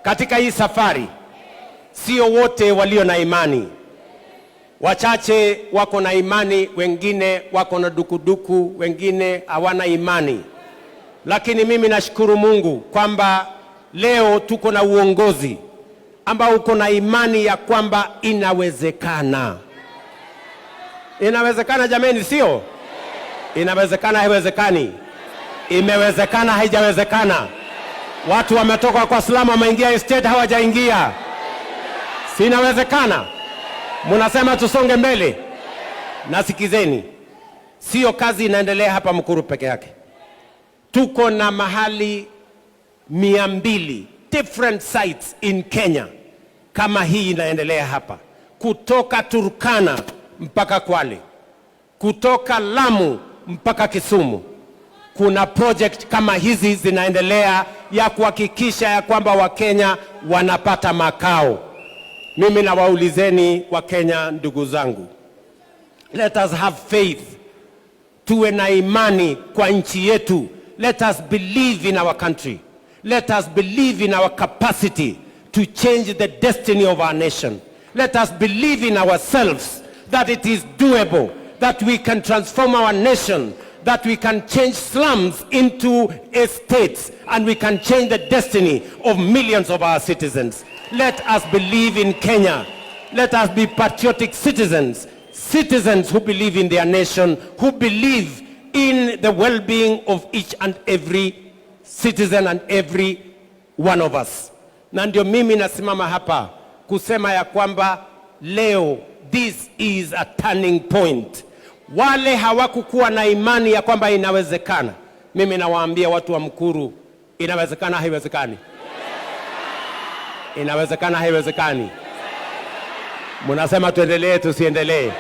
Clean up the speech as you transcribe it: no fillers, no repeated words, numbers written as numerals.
katika hii safari sio wote walio na imani. Wachache wako na imani, wengine wako na dukuduku, wengine hawana imani. Lakini mimi nashukuru Mungu kwamba leo tuko na uongozi ambao uko na imani ya kwamba inawezekana. Inawezekana jameni, sio? Inawezekana, haiwezekani? Imewezekana, haijawezekana? Watu wametoka kwa Salamu wameingia estate, hawajaingia. Si inawezekana? Munasema tusonge mbele. Nasikizeni, sio kazi inaendelea hapa Mukuru peke yake. Tuko na mahali 200 different sites in Kenya kama hii inaendelea hapa, kutoka Turkana mpaka Kwale, kutoka Lamu mpaka Kisumu. Kuna project kama hizi zinaendelea ya kuhakikisha ya kwamba Wakenya wanapata makao. Mimi nawaulizeni Wakenya ndugu zangu, let us have faith. Tuwe na imani kwa nchi yetu. Let us believe in our country. Let us believe in our capacity to change the destiny of our nation. Let us believe in ourselves that it is doable, that we can transform our nation, that we can change slums into estates, and we can change the destiny of millions of our citizens. Let us believe in Kenya. Let us be patriotic citizens, citizens who believe in their nation, who believe in the well-being of each and every citizen and every one of us. Na ndio mimi nasimama hapa kusema ya kwamba leo this is a turning point. Wale hawakukuwa na imani ya kwamba inawezekana, mimi nawaambia watu wa Mukuru, inawezekana, haiwezekani? Inawezekana, haiwezekani? Munasema tuendelee, tusiendelee?